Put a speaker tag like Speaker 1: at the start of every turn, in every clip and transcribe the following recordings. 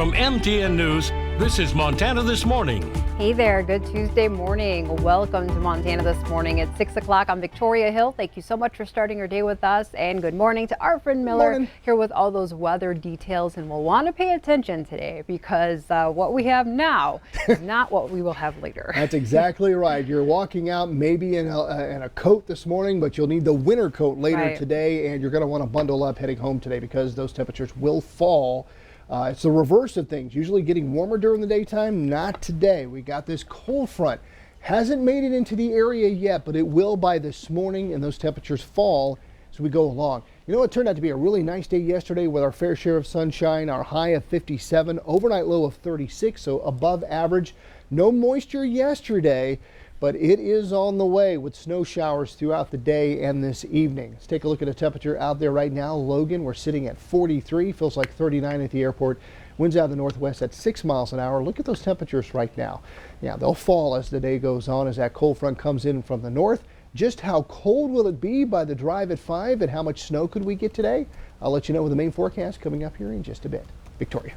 Speaker 1: From MTN News, this is Montana This Morning.
Speaker 2: Hey there, good Tuesday morning. Welcome to Montana This Morning at 6 o'clock on Victoria Hill. Thank you so much for starting your day with us, and good morning to our friend Miller here with all those weather details. And we'll want to pay attention today because what we have now is not what we will have later.
Speaker 3: That's exactly right. You're walking out maybe in a coat this morning, but you'll need the winter coat later today, and you're going to want to bundle up heading home today because those temperatures will fall. It's the reverse of things, usually getting warmer during the daytime. Not today. We got this cold front. Hasn't made it into the area yet, but it will by this morning, and those temperatures fall as we go along. You know, it turned out to be a really nice day yesterday with our fair share of sunshine, our high of 57, overnight low of 36, so above average. No moisture yesterday, but it is on the way with snow showers throughout the day and this evening. Let's take a look at the temperature out there right now. Logan, we're sitting at 43, feels like 39 at the airport. Winds out of the northwest at 6 miles an hour. Look at those temperatures right now. Yeah, they'll fall as the day goes on as that cold front comes in from the north. Just how cold will it be by the drive at 5 and how much snow could we get today? I'll let you know with the main forecast coming up here in just a bit. Victoria.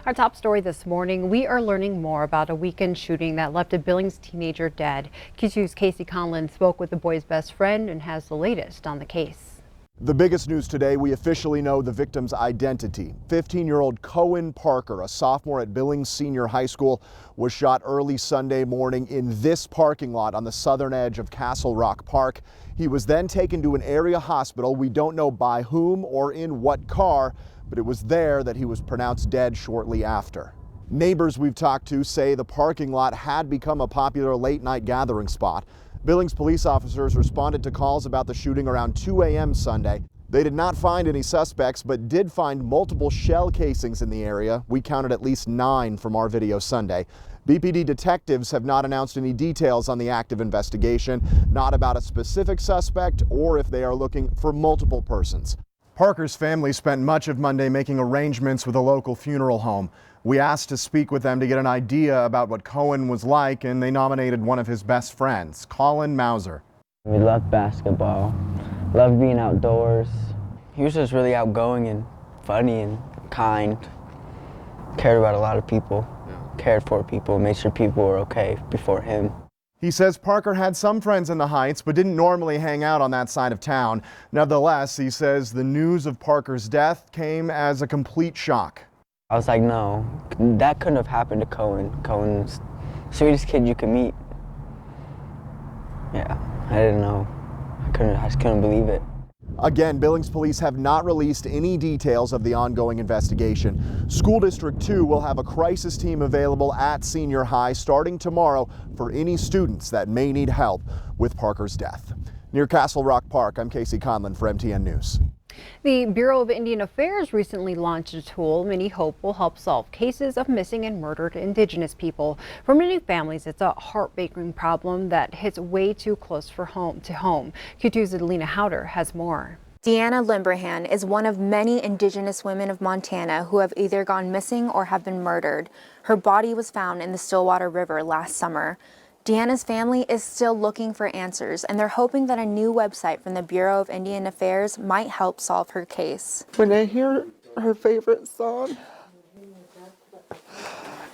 Speaker 2: Our top story this morning, we are learning more about a weekend shooting that left a Billings teenager dead. Q2's Casey Conlon spoke with the boy's best friend and has the latest on the case.
Speaker 4: The biggest news today, we officially know the victim's identity. 15-year-old Cohen Parker, a sophomore at Billings Senior High School, was shot early Sunday morning in this parking lot on the southern edge of Castle Rock Park. He was then taken to an area hospital. We don't know by whom or in what car, but it was there that he was pronounced dead shortly after. Neighbors we've talked to say the parking lot had become a popular late-night gathering spot. Billings police officers responded to calls about the shooting around 2 a.m. Sunday. They did not find any suspects, but did find multiple shell casings in the area. We counted at least 9 from our video Sunday. BPD detectives have not announced any details on the active investigation, not about a specific suspect or if they are looking for multiple persons. Parker's family spent much of Monday making arrangements with a local funeral home. We asked to speak with them to get an idea about what Cohen was like, and they nominated one of his best friends, Colin Mauser.
Speaker 5: We loved basketball, loved being outdoors. He was just really outgoing and funny and kind. Cared about a lot of people, cared for people, made sure people were okay before him.
Speaker 4: He says Parker had some friends in the Heights, but didn't normally hang out on that side of town. Nevertheless, he says the news of Parker's death came as a complete shock.
Speaker 5: I was like, no, that couldn't have happened to Cohen. Cohen's the sweetest kid you could meet. Yeah, I didn't know. I just couldn't believe it.
Speaker 4: Again, Billings police have not released any details of the ongoing investigation. School District 2 will have a crisis team available at Senior High starting tomorrow for any students that may need help with Parker's death. Near Castle Rock Park, I'm Casey Conlon for MTN News.
Speaker 2: The Bureau of Indian Affairs recently launched a tool many hope will help solve cases of missing and murdered Indigenous people. For many families, it's a heartbreaking problem that hits way too close to home. Q2's Adelina Howder has more.
Speaker 6: Deanna Limbrahan is one of many Indigenous women of Montana who have either gone missing or have been murdered. Her body was found in the Stillwater River last summer. Deanna's family is still looking for answers, and they're hoping that a new website from the Bureau of Indian Affairs might help solve her case.
Speaker 7: When I hear her favorite song,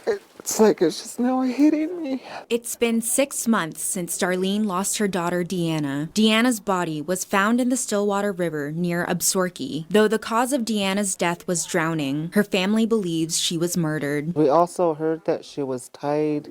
Speaker 7: it's like it's just now hitting me.
Speaker 8: It's been 6 months since Darlene lost her daughter Deanna. Deanna's body was found in the Stillwater River near Absorki. Though the cause of Deanna's death was drowning, her family believes she was murdered.
Speaker 7: We also heard that she was tied,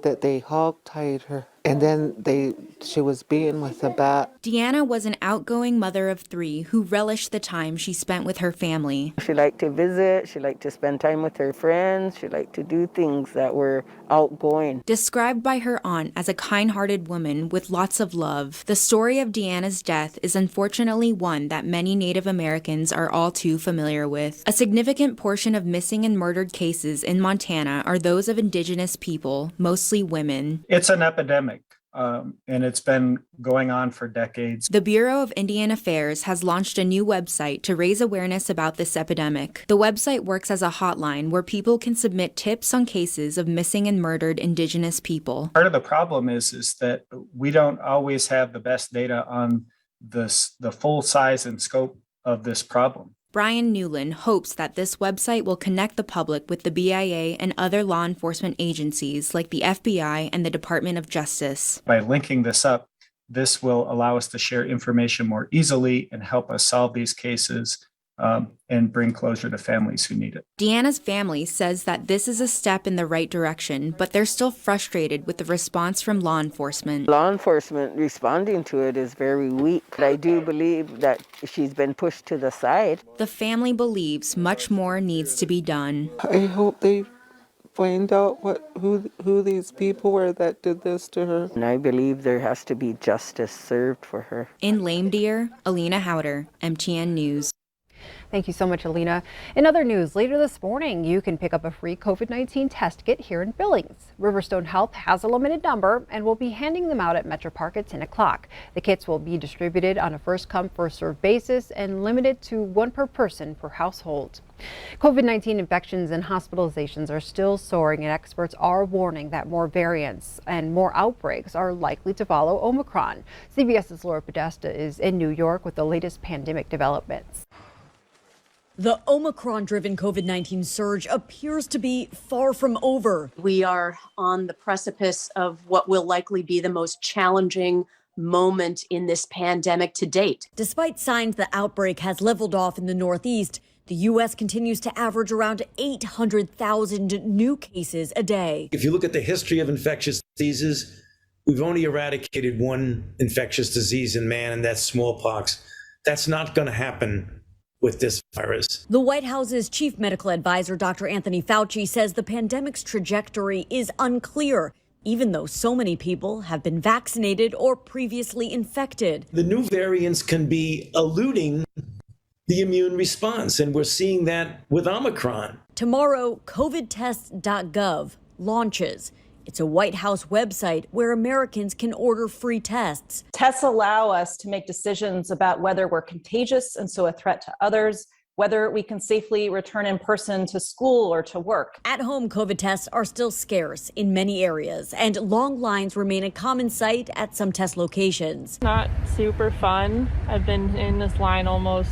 Speaker 7: that they hog-tied her, and then she was beaten with a bat.
Speaker 8: Deanna was an outgoing mother of 3 who relished the time she spent with her family.
Speaker 9: She liked to visit, she liked to spend time with her friends, she liked to do things that were outgoing.
Speaker 8: Described by her aunt as a kind-hearted woman with lots of love, the story of Deanna's death is unfortunately one that many Native Americans are all too familiar with. A significant portion of missing and murdered cases in Montana are those of Indigenous people, mostly women.
Speaker 10: It's an epidemic. And it's been going on for decades.
Speaker 8: The Bureau of Indian Affairs has launched a new website to raise awareness about this epidemic. The website works as a hotline where people can submit tips on cases of missing and murdered Indigenous people.
Speaker 10: Part of the problem is that we don't always have the best data on the full size and scope of this problem.
Speaker 8: Brian Newland hopes that this website will connect the public with the BIA and other law enforcement agencies like the FBI and the Department of Justice.
Speaker 10: By linking this up, this will allow us to share information more easily and help us solve these cases and bring closure to families who need it.
Speaker 8: Deanna's family says that this is a step in the right direction, but they're still frustrated with the response from law enforcement.
Speaker 9: Law enforcement responding to it is very weak. I do believe that she's been pushed to the side.
Speaker 8: The family believes much more needs to be done.
Speaker 7: I hope they find out who these people were that did this to her.
Speaker 9: And I believe there has to be justice served for her.
Speaker 8: In Lame Deer, Alina Howder, MTN News.
Speaker 2: Thank you so much, Alina. In other news, later this morning, you can pick up a free COVID-19 test kit here in Billings. Riverstone Health has a limited number and will be handing them out at Metro Park at 10 o'clock. The kits will be distributed on a first-come, first-served basis and limited to one per person per household. COVID-19 infections and hospitalizations are still soaring, and experts are warning that more variants and more outbreaks are likely to follow Omicron. CBS's Laura Podesta is in New York with the latest pandemic developments.
Speaker 11: The Omicron-driven COVID-19 surge appears to be far from over.
Speaker 12: We are on the precipice of what will likely be the most challenging moment in this pandemic to date.
Speaker 11: Despite signs the outbreak has leveled off in the Northeast, the U.S. continues to average around 800,000 new cases a day.
Speaker 13: If you look at the history of infectious diseases, we've only eradicated one infectious disease in man, and that's smallpox. That's not going to happen with this virus.
Speaker 11: The White House's chief medical advisor, Dr. Anthony Fauci, says the pandemic's trajectory is unclear, even though so many people have been vaccinated or previously infected.
Speaker 13: The new variants can be eluding the immune response, and we're seeing that with Omicron.
Speaker 11: Tomorrow, covidtests.gov launches. It's a White House website where Americans can order free tests.
Speaker 14: Tests allow us to make decisions about whether we're contagious and so a threat to others, whether we can safely return in person to school or to work.
Speaker 11: At-home COVID tests are still scarce in many areas, and long lines remain a common sight at some test locations.
Speaker 15: Not super fun. I've been in this line almost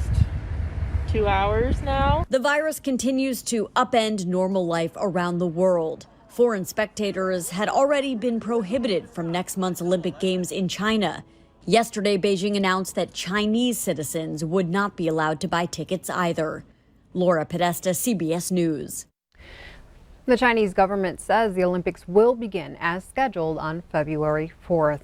Speaker 15: 2 hours now.
Speaker 11: The virus continues to upend normal life around the world. Foreign spectators had already been prohibited from next month's Olympic Games in China. Yesterday, Beijing announced that Chinese citizens would not be allowed to buy tickets either. Laura Podesta, CBS News.
Speaker 2: The Chinese government says the Olympics will begin as scheduled on February 4th.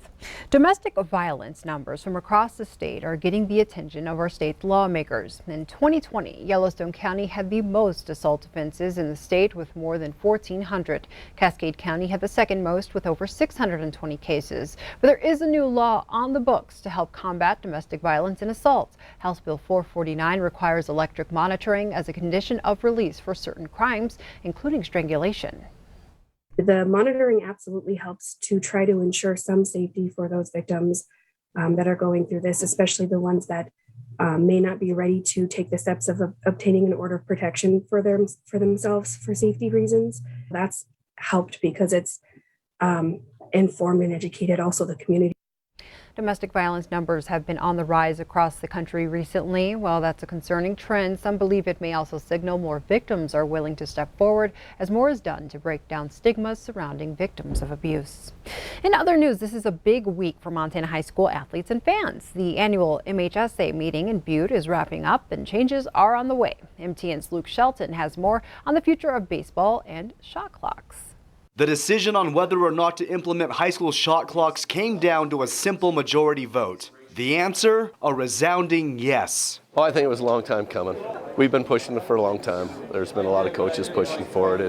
Speaker 2: Domestic violence numbers from across the state are getting the attention of our state's lawmakers. In 2020, Yellowstone County had the most assault offenses in the state with more than 1,400. Cascade County had the second most with over 620 cases. But there is a new law on the books to help combat domestic violence and assault. House Bill 449 requires electric monitoring as a condition of release for certain crimes, including strangulation.
Speaker 16: The monitoring absolutely helps to try to ensure some safety for those victims that are going through this, especially the ones that may not be ready to take the steps of obtaining an order of protection for themselves for safety reasons. That's helped because it's informed and educated also the community.
Speaker 2: Domestic violence numbers have been on the rise across the country recently. While that's a concerning trend, some believe it may also signal more victims are willing to step forward as more is done to break down stigmas surrounding victims of abuse. In other news, this is a big week for Montana high school athletes and fans. The annual MHSA meeting in Butte is wrapping up and changes are on the way. MTN's Luke Shelton has more on the future of baseball and shot clocks.
Speaker 17: The decision on whether or not to implement high school shot clocks came down to a simple majority vote. The answer, a resounding yes.
Speaker 18: Well, I think it was a long time coming. We've been pushing it for a long time. There's been a lot of coaches pushing for it.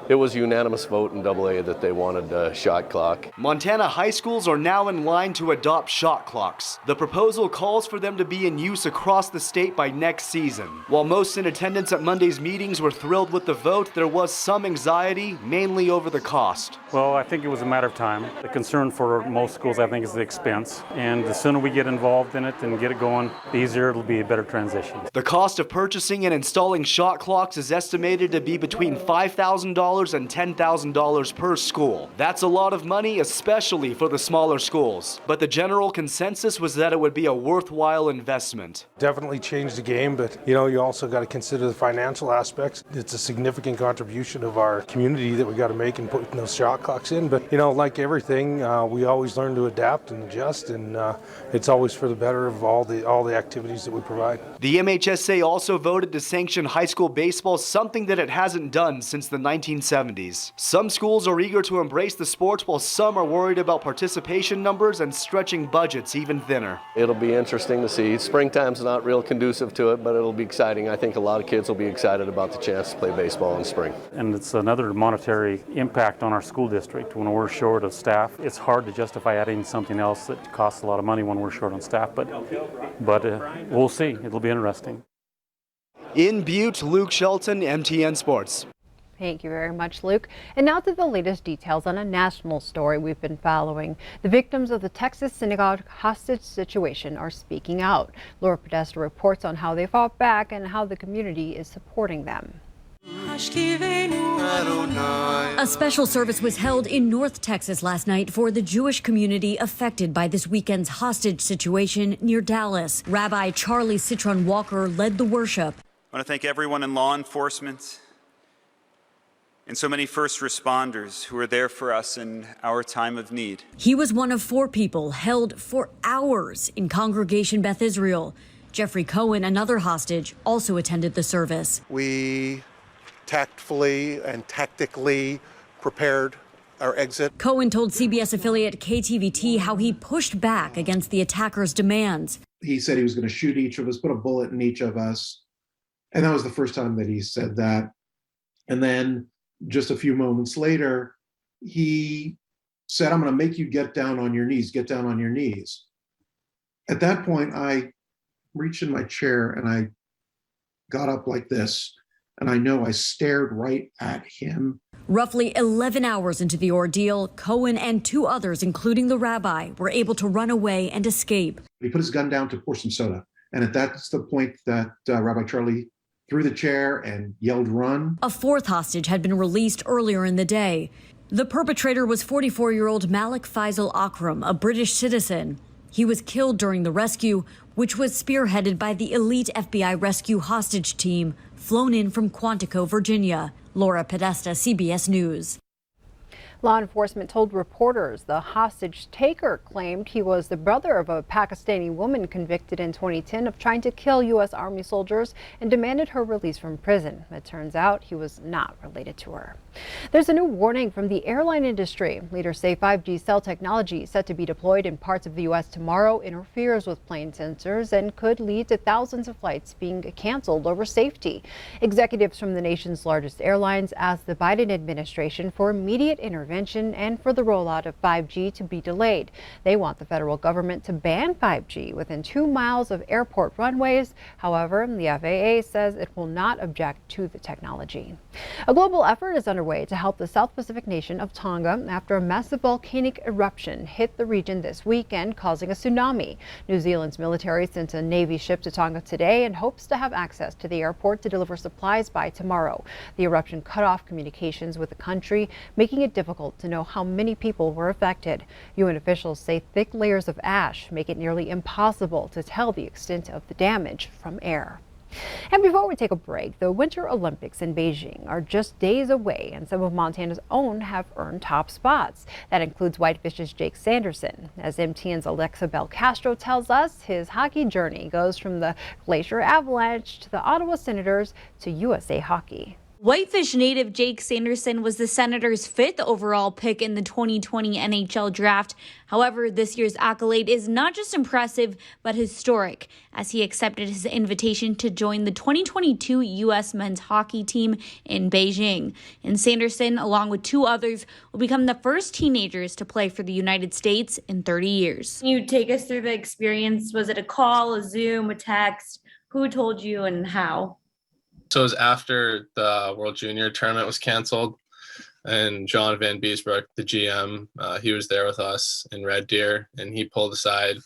Speaker 18: It was a unanimous vote in AA that they wanted a shot clock.
Speaker 17: Montana high schools are now in line to adopt shot clocks. The proposal calls for them to be in use across the state by next season. While most in attendance at Monday's meetings were thrilled with the vote, there was some anxiety, mainly over the cost.
Speaker 19: Well, I think it was a matter of time. The concern for most schools, I think, is the expense. And the sooner we get involved in it and get it going, the easier it'll be a better transition.
Speaker 17: The cost of purchasing and installing shot clocks is estimated to be between $5,000 and $10,000 per school. That's a lot of money, especially for the smaller schools. But the general consensus was that it would be a worthwhile investment.
Speaker 20: Definitely changed the game, but you also got to consider the financial aspects. It's a significant contribution of our community that we got to make in putting those shot clocks in. But like everything, we always learn to adapt and adjust, and it's always for the better of all the activities that we provide.
Speaker 17: The MHSA also voted to sanction high school baseball, something that it hasn't done since the 1970s. Some schools are eager to embrace the sport, while some are worried about participation numbers and stretching budgets even thinner.
Speaker 18: It'll be interesting to see. Springtime's not real conducive to it, but it'll be exciting. I think a lot of kids will be excited about the chance to play baseball in spring.
Speaker 19: And it's another monetary impact on our school district. When we're short of staff, it's hard to justify adding something else that costs a lot of money when we're short on staff, but we'll see. It'll be interesting.
Speaker 17: In Butte, Luke Shelton, MTN Sports.
Speaker 2: Thank you very much, Luke. And now to the latest details on a national story we've been following. The victims of the Texas synagogue hostage situation are speaking out. Laura Podesta reports on how they fought back and how the community is supporting them.
Speaker 11: A special service was held in North Texas last night for the Jewish community affected by this weekend's hostage situation near Dallas. Rabbi Charlie Citron Walker led the worship.
Speaker 21: I want to thank everyone in law enforcement and so many first responders who are there for us in our time of need.
Speaker 11: He was one of 4 people held for hours in Congregation Beth Israel. Jeffrey Cohen, another hostage, also attended the service.
Speaker 22: We tactfully and tactically prepared our exit.
Speaker 11: Cohen told CBS affiliate KTVT how he pushed back against the attackers' demands.
Speaker 23: He said he was going to shoot each of us, put a bullet in each of us. And that was the first time that he said that. And then just a few moments later, he said, I'm going to make you get down on your knees, get down on your knees. At that point, I reached in my chair and I got up like this. And I know I stared right at him.
Speaker 11: Roughly 11 hours into the ordeal, Cohen and 2 others, including the rabbi, were able to run away and escape.
Speaker 23: He put his gun down to pour some soda. And that's the point that Rabbi Charlie threw the chair and yelled, run.
Speaker 11: A 4th hostage had been released earlier in the day. The perpetrator was 44-year-old Malik Faisal Akram, a British citizen. He was killed during the rescue, which was spearheaded by the elite FBI rescue hostage team flown in from Quantico, Virginia. Laura Podesta, CBS News.
Speaker 2: Law enforcement told reporters the hostage taker claimed he was the brother of a Pakistani woman convicted in 2010 of trying to kill U.S. Army soldiers and demanded her release from prison. It turns out he was not related to her. There's a new warning from the airline industry. Leaders say 5G cell technology set to be deployed in parts of the U.S. tomorrow interferes with plane sensors and could lead to thousands of flights being canceled over safety. Executives from the nation's largest airlines asked the Biden administration for immediate intervention and for the rollout of 5G to be delayed. They want the federal government to ban 5G within 2 miles of airport runways. However, the FAA says it will not object to the technology. A global effort is underway to help the South Pacific nation of Tonga after a massive volcanic eruption hit the region this weekend, causing a tsunami. New Zealand's military sent a Navy ship to Tonga today and hopes to have access to the airport to deliver supplies by tomorrow. The eruption cut off communications with the country, making it difficult to know how many people were affected. UN officials say thick layers of ash make it nearly impossible to tell the extent of the damage from air. And before we take a break, the Winter Olympics in Beijing are just days away, and some of Montana's own have earned top spots. That includes Whitefish's Jake Sanderson. As MTN's Alexa Belcastro tells us, his hockey journey goes from the Glacier Avalanche to the Ottawa Senators to USA Hockey.
Speaker 24: Whitefish native Jake Sanderson was the Senators' 5th overall pick in the 2020 NHL draft. However, this year's accolade is not just impressive, but historic, as he accepted his invitation to join the 2022 U.S. men's hockey team in Beijing. And Sanderson, along with 2 others, will become the first teenagers to play for the United States in 30 years.
Speaker 25: Can you take us through the experience? Was it a call, a Zoom, a text? Who told you and how?
Speaker 26: So it was after the World Junior tournament was canceled, and John Van Beesbrook, the GM, he was there with us in Red Deer, and he pulled aside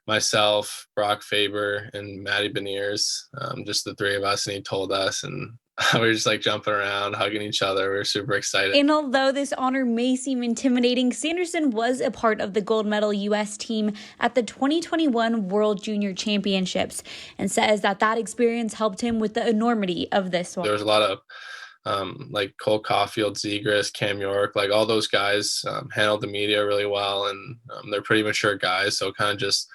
Speaker 26: myself, Brock Faber, and Matty Beniers, just the 3 of us, and he told us, and we were just like jumping around, hugging each other. We were super excited.
Speaker 24: And although this honor may seem intimidating, Sanderson was a part of the gold medal U.S. team at the 2021 World Junior Championships and says that experience helped him with the enormity of this one.
Speaker 26: There was a lot of like Cole Caulfield, Zegras, Cam York, like all those guys handled the media really well, and they're pretty mature guys. So kind of just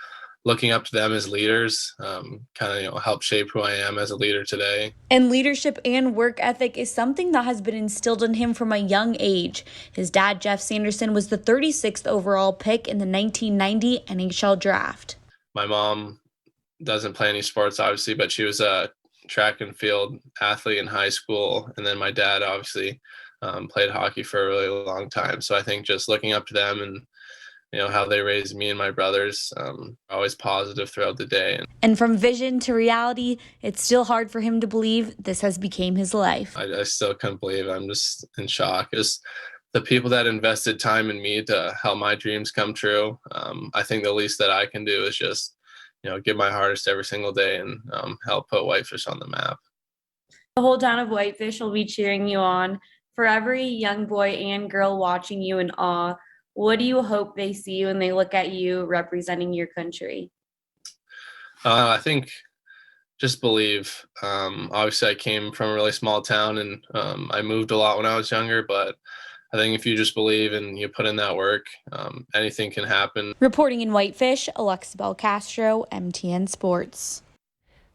Speaker 26: looking up to them as leaders kind of helped shape who I am as a leader today.
Speaker 24: And leadership and work ethic is something that has been instilled in him from a young age. His dad, Jeff Sanderson, was the 36th overall pick in the 1990 NHL draft.
Speaker 26: My mom doesn't play any sports, obviously, but she was a track and field athlete in high school. And then my dad obviously played hockey for a really long time. So I think just looking up to them and how they raised me and my brothers, always positive throughout the day.
Speaker 24: And from vision to reality, it's still hard for him to believe this has become his life.
Speaker 26: I still couldn't believe it. I'm just in shock. Just the people that invested time in me to help my dreams come true. I think the least that I can do is just, give my hardest every single day and help put Whitefish on the map.
Speaker 25: The whole town of Whitefish will be cheering you on. For every young boy and girl watching you in awe, what do you hope they see when they look at you representing your country?
Speaker 26: I think just believe. Obviously, I came from a really small town and I moved a lot when I was younger, but I think if you just believe and you put in that work, anything can happen.
Speaker 24: Reporting in Whitefish, Alexa Belcastro, MTN Sports.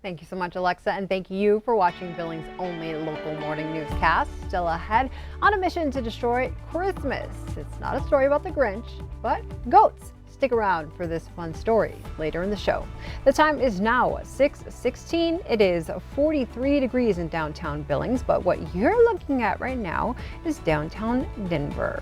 Speaker 2: Thank you so much, Alexa, and thank you for watching Billings' only local morning newscast. Still ahead, on a mission to destroy Christmas. It's not a story about the Grinch, but goats. Stick around for this fun story later in the show. The time is now 6:16. It is 43 degrees in downtown Billings, but what you're looking at right now is downtown Denver.